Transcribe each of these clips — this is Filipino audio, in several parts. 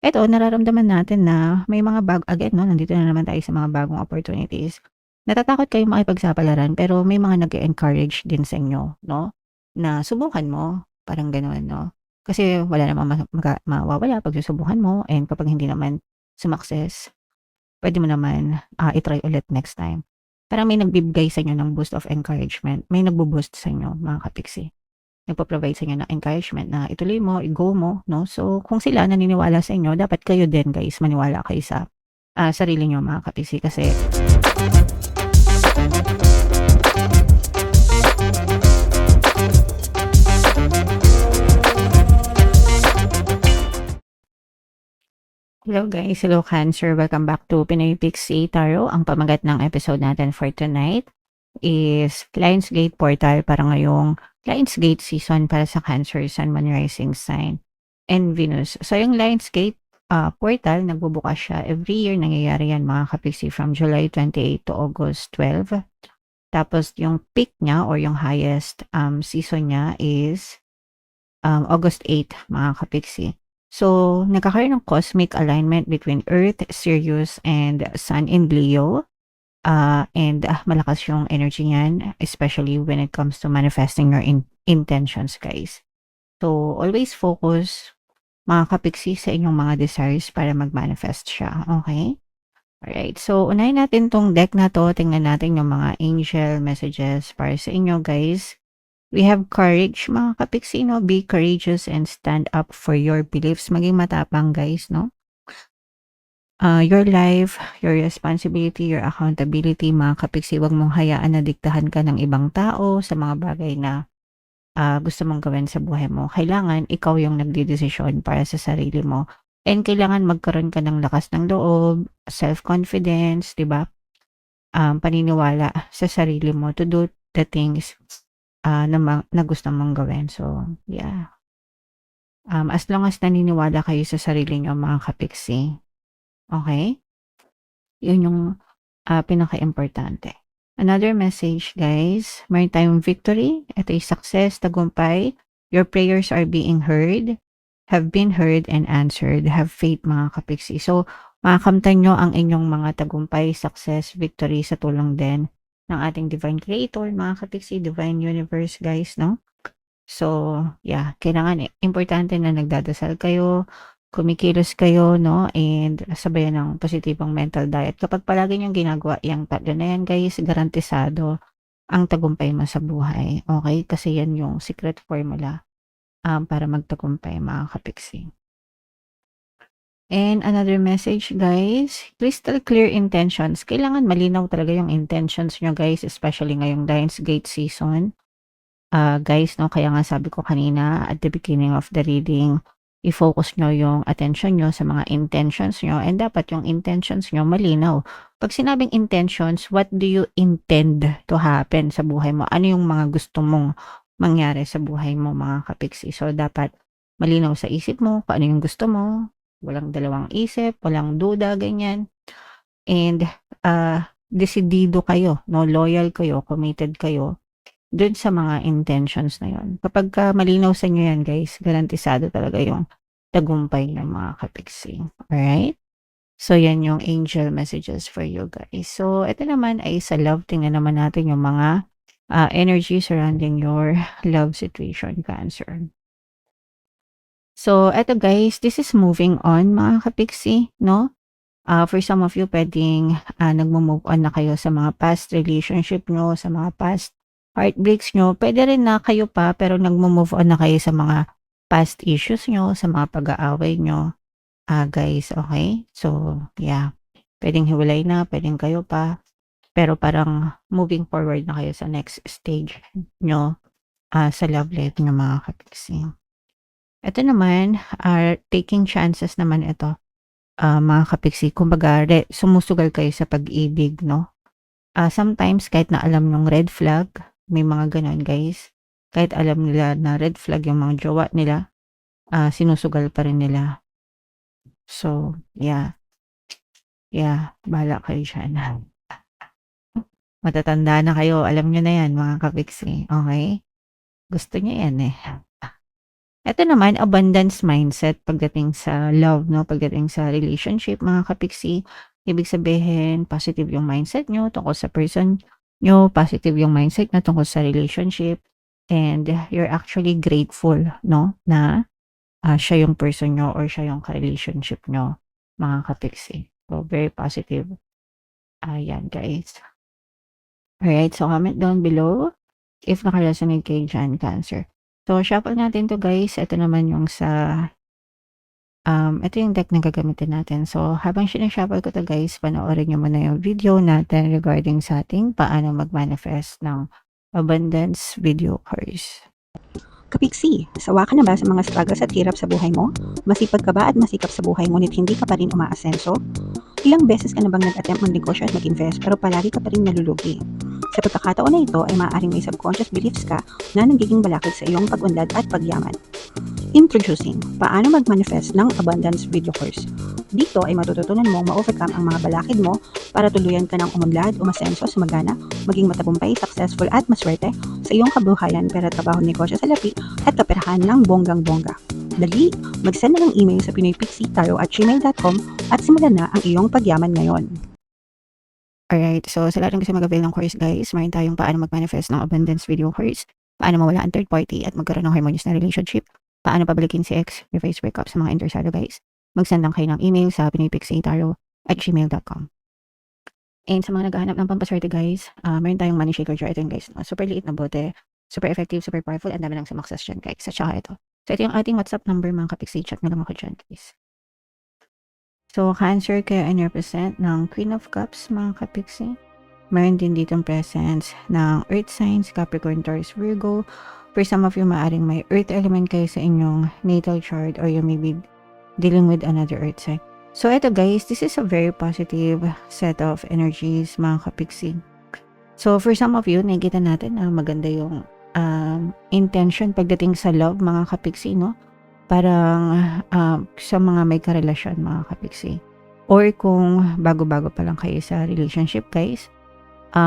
eto nararamdaman natin na may mga again 'no, nandito na naman tayo sa mga bagong opportunities. Natatakot kayong makipagsapalaran pero may mga nag-e-encourage din sa inyo 'no, na subukan mo, parang gano'n 'no. Kasi wala namang mawawala 'pag susubukan mo and kapag hindi naman sumakses, puwede mo naman, i-try ulit next time. Parang may nagbibigay sa inyo ng boost of encouragement, may nagbo-boost sa inyo mga kapiksi. Nagpo-provide sa inyo ng encouragement na ituloy mo, i-go mo 'no. So, kung sila naniniwala sa inyo dapat kayo din guys maniwala kayo sa, sarili niyo mga kapiksi kasi hello guys, hello Cancer, welcome back to Pinoy Pixie Tarot. Ang pamagat ng episode natin for tonight is Lionsgate Portal para ngayong Lionsgate season para sa Cancer, Sun, Moon, Rising Sign, and Venus. So yung Lionsgate portal, nagbubukas siya every year, nangyayari yan mga kapiksi from July 28 to August 12. Tapos yung peak niya or yung highest season niya is August 8 mga kapiksi. So, nagkakaroon ng cosmic alignment between Earth, Sirius, and Sun in Leo. And malakas yung energy niyan, especially when it comes to manifesting your intentions, guys. So, always focus, mga kapiksi, sa inyong mga desires para mag-manifest siya. Okay? Alright. So, unahin natin tong deck na to. Tingnan natin yung mga angel messages para sa inyo, guys. We have courage, mga kapiksi, no? Be courageous and stand up for your beliefs. Maging matapang, guys, no? Your life, your responsibility, your accountability, mga kapiksi, wag mong hayaan na diktahan ka ng ibang tao sa mga bagay na gusto mong gawin sa buhay mo. Kailangan ikaw yung nagdedesisyon para sa sarili mo. And kailangan magkaroon ka ng lakas ng loob, self-confidence, di ba? Paniniwala sa sarili mo to do the things na gusto mong gawin. So, yeah. As long as naniniwala kayo sa sarili nyo, mga kapiksi, okay? Yun yung pinaka-importante. Another message, guys. Meron tayong victory. Ito ay success, tagumpay. Your prayers are being heard, have been heard and answered. Have faith, mga kapiksi. So, makakamtan nyo ang inyong mga tagumpay, success, victory sa tulong din ng ating Divine Creator, mga kapiksi, Divine Universe, guys, no? So, yeah, kailangan importante na nagdadasal kayo, kumikilos kayo, no? And sabayan ng positibong mental diet. Kapag palagi niyong ginagawa yung tatlo na yan, guys, garantisado ang tagumpay mo sa buhay. Okay? Kasi yan yung secret formula para magtagumpay, mga kapiksi. And another message, guys, crystal clear intentions. Kailangan malinaw talaga yung intentions nyo, guys, especially ngayong Lionsgate season. Guys, no, kaya nga sabi ko kanina at the beginning of the reading, i-focus nyo yung attention nyo sa mga intentions nyo and dapat yung intentions nyo malinaw. Pag sinabing intentions, what do you intend to happen sa buhay mo? Ano yung mga gusto mong mangyari sa buhay mo, mga kapiksi? So, dapat malinaw sa isip mo kung ano yung gusto mo. Walang dalawang isip, walang duda, ganyan. And desidido kayo, no? Loyal kayo, committed kayo dun sa mga intentions na yon. Kapag malinaw sa inyo yan, guys, garantisado talaga yung tagumpay ng mga kapiksi. Alright? So, yan yung angel messages for you, guys. So, ito naman ay sa love. Tingnan naman natin yung mga energy surrounding your love situation, Cancer. So, eto guys, this is moving on, mga kapiksi, no? For some of you, pwedeng nagmo-move on na kayo sa mga past relationship nyo, sa mga past heartbreaks nyo. Pwede rin na kayo pa, pero nagmo-move on na kayo sa mga past issues nyo, sa mga pag-aaway nyo. Guys, okay? So, yeah. Pwedeng hiwalay na, pwedeng kayo pa. Pero parang moving forward na kayo sa next stage nyo sa love life nyo, mga kapiksi. Ito naman, taking chances naman ito, mga kapiksi. Kumbaga, sumusugal kayo sa pag-ibig, no? Sometimes, kahit na alam yung red flag, may mga ganon, guys. Kahit alam nila na red flag yung mga jowa nila, sinusugal pa rin nila. So, yeah. Yeah, bahala kayo dyan. Matatanda na kayo. Alam nyo na yan, mga kapiksi. Okay? Gusto nyo yan eh. Ito naman, abundance mindset pagdating sa love, no? Pagdating sa relationship, mga kapiksi. Ibig sabihin, positive yung mindset nyo tungkol sa person nyo, positive yung mindset na tungkol sa relationship, and you're actually grateful, no? Na siya yung person nyo or siya yung ka-relationship nyo, mga kapiksi. So, very positive. Ayan, guys. Alright, so comment down below if naka-resonate kayo dyan, Cancer. So, shuffle natin to guys. Ito naman yung sa, ito yung deck na gagamitin natin. So, habang sinashuffle ko to guys, panoorin nyo muna yung video natin regarding sa ating paano mag-manifest ng abundance video course. Kapiksi, sawa ka na ba sa mga struggles at hirap sa buhay mo? Masipag ka ba at masikap sa buhay ngunit hindi ka pa rin umaasenso? Ilang beses ka na bang nag-attempt mag-negosyo at mag-invest pero palagi ka pa rin nalulugi? Sa pagkakataon na ito ay maaaring may subconscious beliefs ka na nagiging balakid sa iyong pag-unlad at pagyaman. Introducing, paano mag-manifest ng abundance video course. Dito ay matututunan mong ma-overcome ang mga balakid mo para tuluyan ka ng umunlad, umasenso, sumagana, maging matagumpay, successful at maswerte sa iyong kabuhayan, pera, trabaho, negosyo, salapi at kaperahan ng bonggang-bongga. Dali, mag-send na ng email sa pinoypixie@gmail.com at simulan na ang iyong pagyaman ngayon. Alright, so sa lahat ng gusto mag-avail ng course guys, mayroon tayong paano mag-manifest ng abundance video course, paano mawala ang third party at magkaroon ng harmonious na relationship, paano pabalikin si ex, reverse breakup sa mga interesado guys. Mag-send lang kayo ng email sa pinoypixie@gmail.com. And sa mga naghahanap ng pampaswerte guys, meron tayong money shaker jar. Ito yung guys, no? Super liit na bote, super effective, super powerful, and dami lang sumakses dyan guys. At saka ito. So ito yung ating WhatsApp number mga kapixie, chat na lang ako dyan guys. So Cancer, kayo ay represent ng Queen of Cups mga kapixie. Meron din ditong presence ng Earth signs, Capricorn, Taurus, Virgo. For some of you, maaring may Earth element kayo sa inyong natal chart or you may be dealing with another Earth sign. So ito guys, this is a very positive set of energies mga kapixie. So for some of you, nakikita natin na maganda yung intention pagdating sa love mga kapixie, no? Parang sa mga may karelasyon mga kapixie. Or kung bago-bago pa lang kayo sa relationship guys,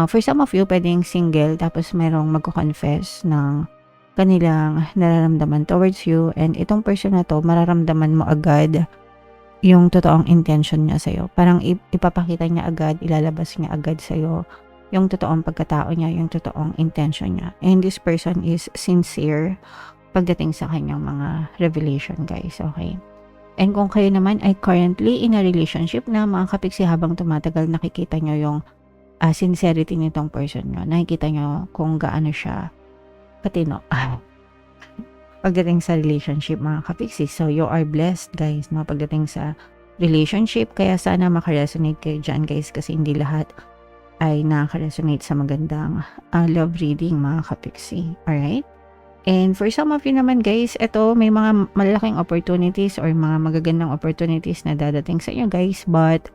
for some of you, pwedeng single tapos merong magko-confess ng kanilang nararamdaman towards you, and itong person na to, mararamdaman mo agad yung totoong intention niya sa'yo. Parang ipapakita niya agad, ilalabas niya agad sa'yo yung totoong pagkatao niya, yung totoong intention niya. And this person is sincere pagdating sa kanyang mga revelation guys, okay? And kung kayo naman ay currently in a relationship na mga kapiksi, habang tumatagal nakikita nyo yung sincerity nitong person nyo. Nakikita nyo kung gaano siya katino pagdating sa relationship mga kapiksi. So you are blessed guys, no? Pagdating sa relationship, kaya sana makaresonate kayo dyan guys, kasi hindi lahat ay nakaka-resonate sa magandang love reading mga kapiksi. Alright? And for some of you naman guys, ito may mga malaking opportunities or mga magagandang opportunities na dadating sa inyo guys, but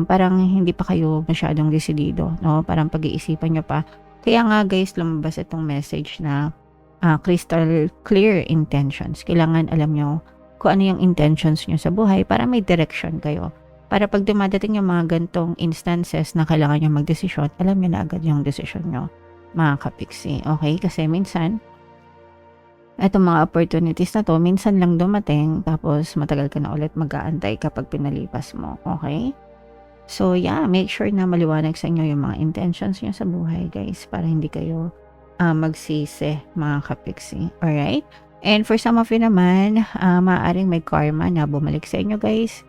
parang hindi pa kayo masyadong desidido, no? Parang pag-iisipan nyo pa. Kaya nga guys, lumabas itong message na crystal clear intentions. Kailangan alam nyo kung ano yung intentions nyo sa buhay para may direction kayo. Para pag dumadating yung mga gantong instances na kailangan nyo magdesisyon, alam nyo na agad yung desisyon nyo, mga kapiksi. Okay? Kasi minsan, etong mga opportunities na to, minsan lang dumating, tapos matagal ka na ulit mag-aantay kapag pinalipas mo. Okay? So yeah, make sure na maliwanag sa inyo yung mga intentions nyo sa buhay guys, para hindi kayo magsisi mga kapiksi. Alright? And for some of you naman, maaaring may karma na bumalik sa inyo guys.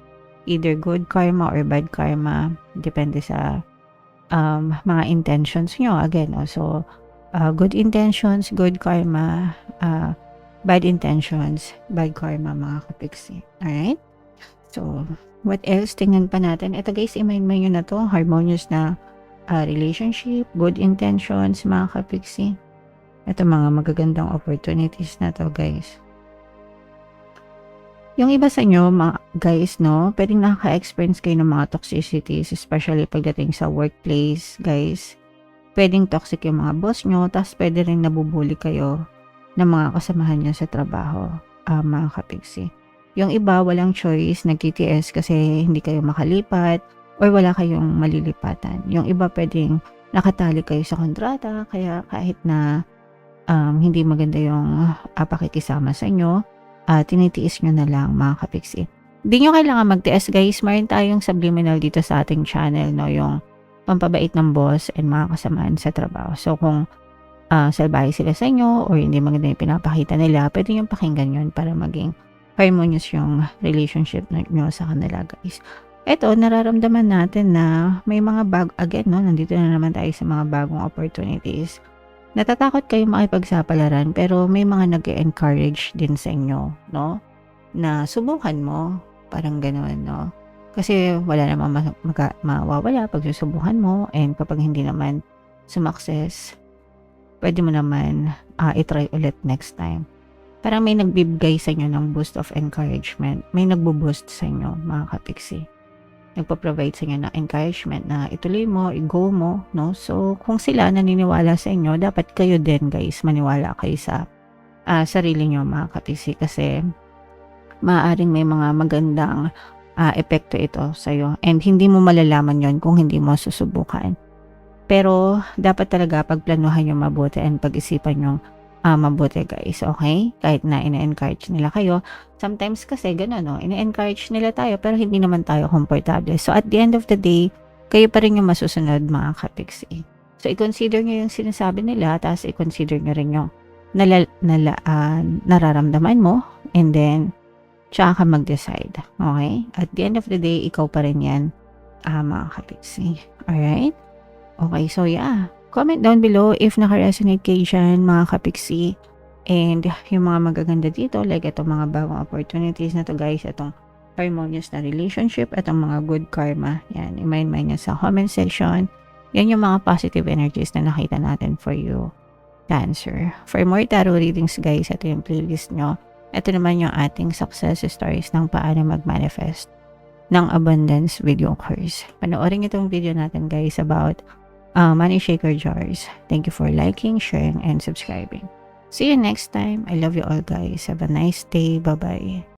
Either good karma or bad karma. Depende sa mga intentions nyo. Again, so good intentions, good karma. Bad intentions, bad karma mga kapiksi. Alright? So, what else? Tingnan pa natin. Ito guys, i-mind nyo na to. Harmonious na relationship, good intentions mga kapiksi. Ito mga magagandang opportunities na to guys. Yung iba sa inyo mga guys, no, pwedeng nakaka-experience kayo ng mga toxicities, especially pagdating sa workplace guys. Pwedeng toxic yung mga boss nyo, tapos pwede rin nabubuli kayo ng mga kasamahan nyo sa trabaho, mga kapiksi. Yung iba walang choice, nag-TTS kasi hindi kayo makalipat or wala kayong malilipatan. Yung iba pwedeng nakatali kayo sa kontrata, kaya kahit na hindi maganda yung pakikisama sa inyo, tinitiis nyo na lang mga kapiksi. Hindi nyo kailangan magtiis guys, meron tayong subliminal dito sa ating channel, no, yung pampabait ng boss and mga kasamaan sa trabaho. So kung salbahe sila sa inyo or hindi maganda yung pinapakita nila, pwede nyo pakinggan yun para maging harmonious yung relationship nyo sa kanila guys. Eto, nararamdaman natin na may mga again, no, nandito na naman tayo sa mga bagong opportunities. Natatakot kayo makipagsapalaran pero may mga nag-encourage din sa inyo, no, na subukan mo, parang gano'n, no. Kasi wala namang mawawala pag susubukan mo, and kapag hindi naman sumakses, pwede mo naman i-try ulit next time. Parang may nagbibigay sa inyo ng boost of encouragement. May nagbo-boost sa inyo, mga kapiksi. Nagpo-provide sa inyo ng encouragement na ituloy mo, i-go mo, no? So, kung sila naniniwala sa inyo, dapat kayo din, guys, maniwala kayo sa sarili nyo, mga kapiksi. Kasi, maaaring may mga magandang epekto ito sa'yo. And hindi mo malalaman yon kung hindi mo susubukan. Pero, dapat talaga pagplanuhan nyo mabuti and pag-isipan nyo mabuti guys, okay? Kahit na ina-encourage nila kayo. Sometimes kasi gano'n, no? Ina-encourage nila tayo pero hindi naman tayo komportable. So, at the end of the day, kayo pa rin yung masusunod mga kapiksi. So, i-consider nyo yung sinasabi nila, tapos i-consider nyo rin yung nararamdaman mo, and then, tsaka ka mag-decide. Okay? At the end of the day, ikaw pa rin yan, mga kapiksi. Alright? Okay, so yeah. Comment down below if naka-resonate kayo dyan, mga kapiksi. And yung mga magaganda dito, like itong mga bagong opportunities na to guys, itong harmonious na relationship, itong mga good karma. Yan, i-mind nyo sa comment section. Yan yung mga positive energies na nakita natin for you, Cancer. For more tarot readings guys, ito yung playlist nyo. Ito naman yung ating success stories ng paano mag-manifest ng abundance video course. Panoorin itong video natin guys about money shaker jars. Thank you for liking, sharing, and subscribing. See you next time. I love you all guys. Have a nice day. Bye-bye.